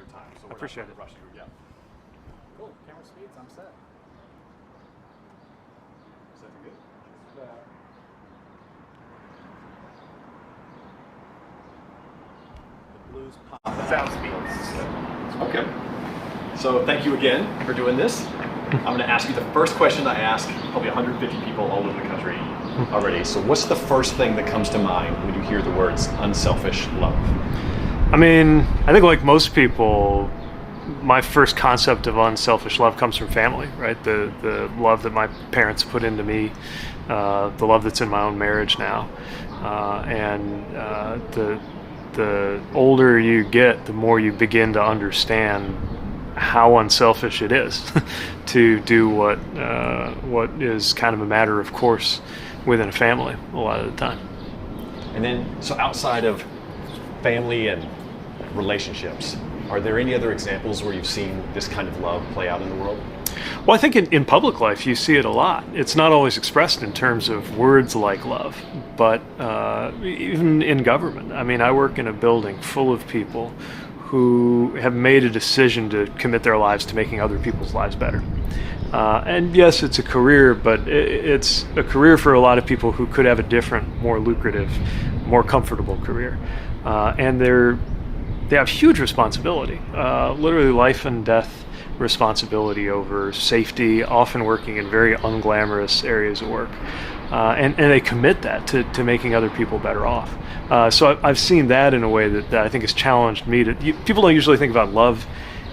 your time. So I appreciate it. Rush you. Yeah. Cool. Camera speeds. I'm set. Is that good? The blues pop. Sound speeds. Okay. So thank you again for doing this. I'm going to ask you the first question I ask probably 150 people all over the country already. So what's the first thing that comes to mind when you hear the words unselfish love? I mean, I think like most people, my first concept of unselfish love comes from family, right? The love that my parents put into me, the love that's in my own marriage now. The older you get, the more you begin to understand how unselfish it is to do what is kind of a matter of course within a family a lot of the time. And then, so outside of family and relationships, are there any other examples where you've seen this kind of love play out in the world? Well, I think in public life you see it a lot. It's not always expressed in terms of words like love, but even in government. I mean, I work in a building full of people who have made a decision to commit their lives to making other people's lives better. And yes, it's a career, but it's a career for a lot of people who could have a different, more lucrative, more comfortable career. And they have huge responsibility, literally life and death responsibility over safety, often working in very unglamorous areas of work. And they commit that to making other people better off. So I've seen that in a way that I think has challenged me. People don't usually think about love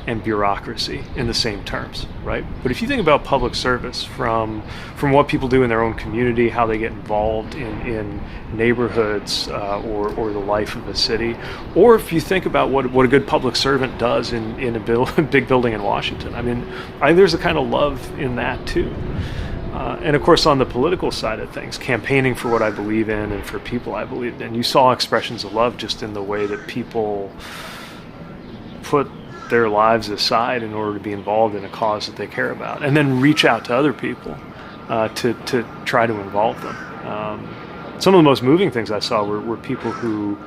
and bureaucracy in the same terms, right? But if you think about public service from what people do in their own community, how they get involved in neighborhoods or the life of a city, or if you think about what a good public servant does in a big building in Washington, I think there's a kind of love in that too. And of course, on the political side of things, campaigning for what I believe in and for people I believed in, you saw expressions of love just in the way that people put their lives aside in order to be involved in a cause that they care about, and then reach out to other people to try to involve them. Some of the most moving things I saw were people who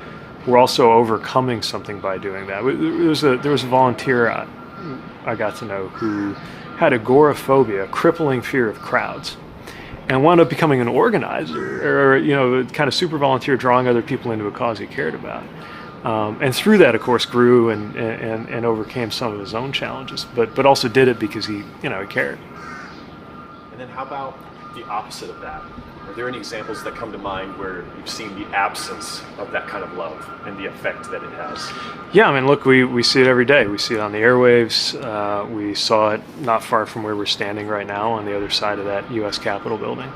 were also overcoming something by doing that. There was a volunteer I got to know who had agoraphobia, a crippling fear of crowds, and wound up becoming an organizer, or kind of super volunteer, drawing other people into a cause he cared about. And through that, of course, grew and overcame some of his own challenges, but also did it because he cared. And then how about the opposite of that? Are there any examples that come to mind where you've seen the absence of that kind of love and the effect that it has? Yeah, I mean, look, we see it every day. We see it on the airwaves. We saw it not far from where we're standing right now on the other side of that U.S. Capitol building.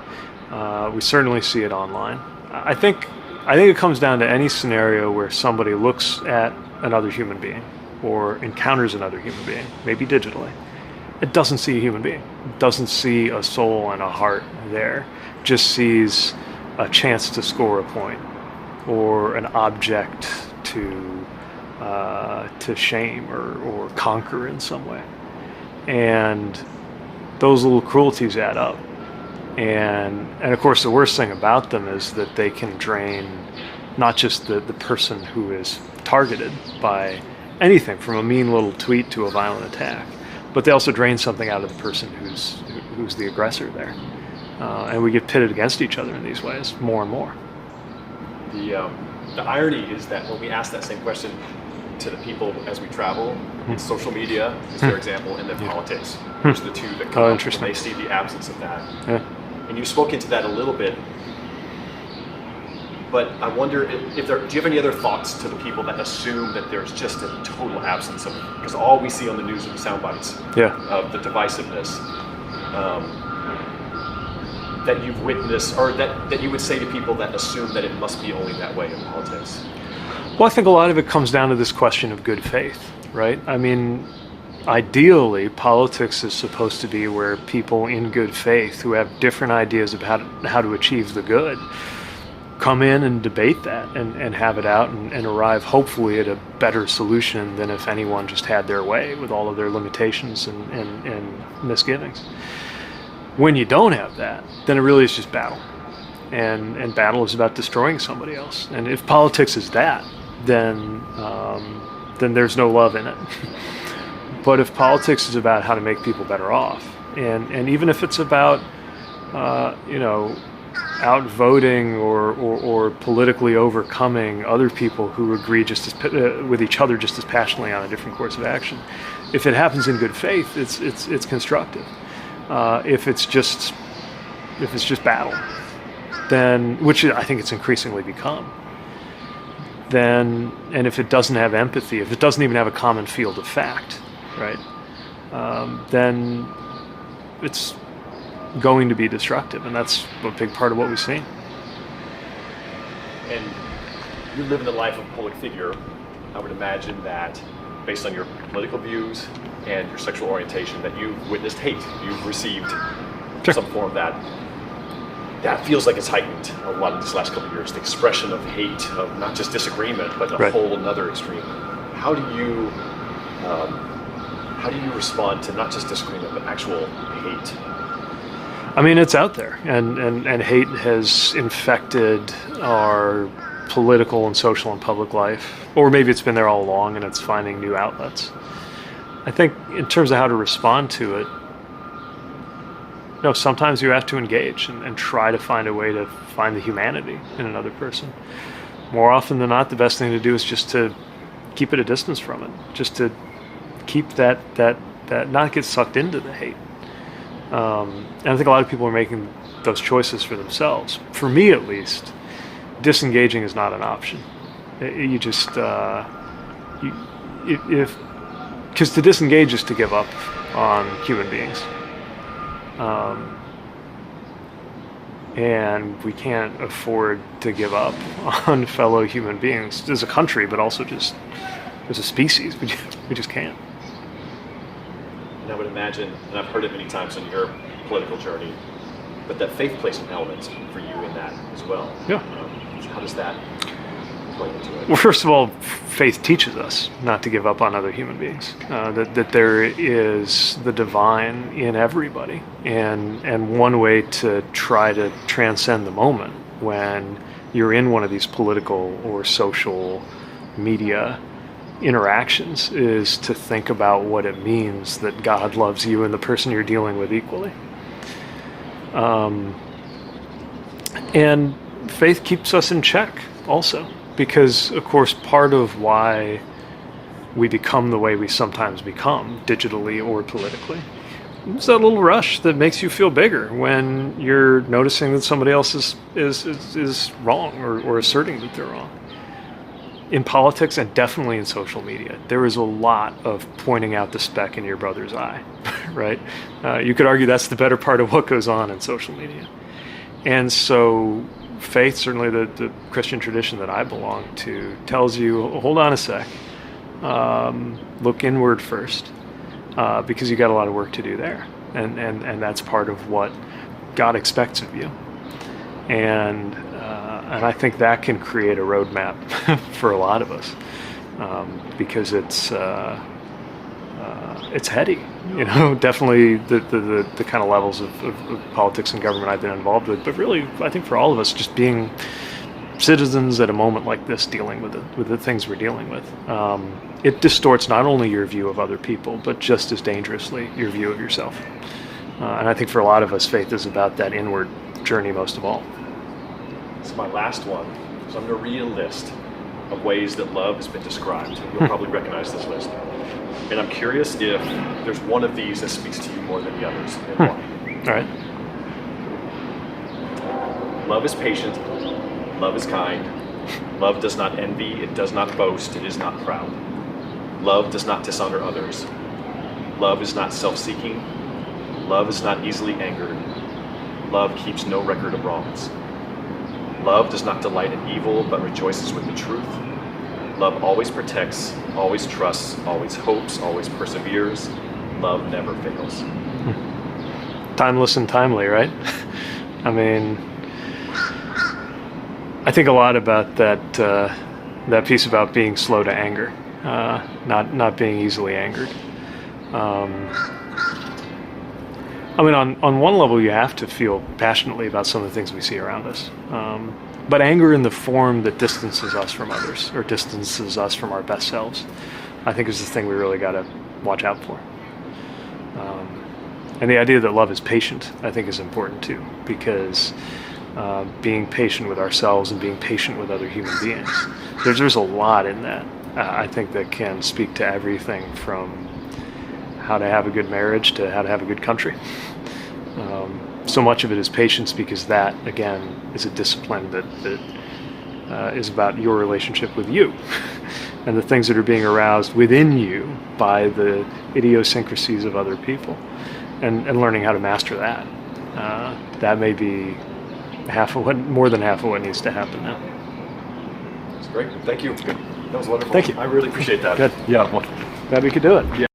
We certainly see it online. I think it comes down to any scenario where somebody looks at another human being or encounters another human being, maybe digitally. It doesn't see a human being. It doesn't see a soul and a heart there. It just sees a chance to score a point or an object to shame or conquer in some way. And those little cruelties add up. And of course, the worst thing about them is that they can drain not just the person who is targeted by anything from a mean little tweet to a violent attack, but they also drain something out of the person who's the aggressor there. And we get pitted against each other in these ways more and more. The irony is that when we ask that same question to the people as we travel, it's social media is their example, and then politics. Those are the two that come up when they see the absence of that. Yeah. And you spoke into that a little bit, but I wonder do you have any other thoughts to the people that assume that there's just a total absence of, because all we see on the news are the sound bites of the divisiveness that you've witnessed, or that you would say to people that assume that it must be only that way in politics? Well, I think a lot of it comes down to this question of good faith, right? I mean, ideally, politics is supposed to be where people in good faith who have different ideas of how to achieve the good come in and debate that and have it out and arrive hopefully at a better solution than if anyone just had their way with all of their limitations and misgivings. When you don't have that, then it really is just battle. And battle is about destroying somebody else. And if politics is that, then then there's no love in it. But if politics is about how to make people better off, and even if it's about outvoting or politically overcoming other people who agree with each other just as passionately on a different course of action, if it happens in good faith, it's constructive. If it's just battle, then, which I think it's increasingly become, then, and if it doesn't have empathy, if it doesn't even have a common field of fact, right, then it's going to be destructive, and that's a big part of what we've seen. And you live in the life of a public figure. I would imagine that, based on your political views and your sexual orientation, that you've witnessed hate. You've received some form of that. That feels like it's heightened a lot in these last couple of years. The expression of hate, of not just disagreement, but a whole another extreme. How do you respond to not just disagreement, but actual hate? I mean, it's out there, and hate has infected our political and social and public life, or maybe it's been there all along and it's finding new outlets. I think in terms of how to respond to it, sometimes you have to engage and try to find a way to find the humanity in another person. More often than not, the best thing to do is just to keep at a distance from it, just to keep that not get sucked into the hate. And I think a lot of people are making those choices for themselves. For me, at least, disengaging is not an option. You just, because to disengage is to give up on human beings. And we can't afford to give up on fellow human beings as a country, but also just as a species. We just can't. And I would imagine, and I've heard it many times on your political journey, but that faith plays an element for you in that as well. Yeah. How does that play into it? Well, first of all, faith teaches us not to give up on other human beings. That there is the divine in everybody, and one way to try to transcend the moment when you're in one of these political or social media interactions is to think about what it means that God loves you and the person you're dealing with equally. And faith keeps us in check also, because of course part of why we become the way we sometimes become, digitally or politically, is that little rush that makes you feel bigger when you're noticing that somebody else is wrong or asserting that they're wrong. In politics, and definitely in social media, there is a lot of pointing out the speck in your brother's eye, right? You could argue that's the better part of what goes on in social media. And so faith, certainly the Christian tradition that I belong to, tells you, hold on a sec, look inward first, because you got a lot of work to do there. And that's part of what God expects of you. And I think that can create a roadmap for a lot of us, because it's heady, definitely the kind of levels of politics and government I've been involved with, but really I think for all of us, just being citizens at a moment like this, dealing with the things we're dealing with, it distorts not only your view of other people, but just as dangerously your view of yourself. And I think for a lot of us, faith is about that inward journey most of all. So my last one, so I'm going to read a list of ways that love has been described. You'll probably recognize this list. And I'm curious if there's one of these that speaks to you more than the others, and why. All right. Love is patient. Love is kind. Love does not envy. It does not boast. It is not proud. Love does not dishonor others. Love is not self-seeking. Love is not easily angered. Love keeps no record of wrongs. Love does not delight in evil, but rejoices with the truth. Love always protects, always trusts, always hopes, always perseveres. Love never fails. Timeless and timely, right? I mean, I think a lot about that piece about being slow to anger, not being easily angered. I mean, on one level, you have to feel passionately about some of the things we see around us. But anger in the form that distances us from others or distances us from our best selves, I think is the thing we really got to watch out for. And the idea that love is patient, I think, is important too, because being patient with ourselves and being patient with other human beings, there's a lot in that. I think that can speak to everything from how to have a good marriage to how to have a good country. So much of it is patience, because that, again, is a discipline that is about your relationship with you and the things that are being aroused within you by the idiosyncrasies of other people, and learning how to master that. That may be more than half of what needs to happen now. That's great. Thank you. That was wonderful. Thank you. I really appreciate that. Good. Yeah. Well, Glad we could do it. yeah.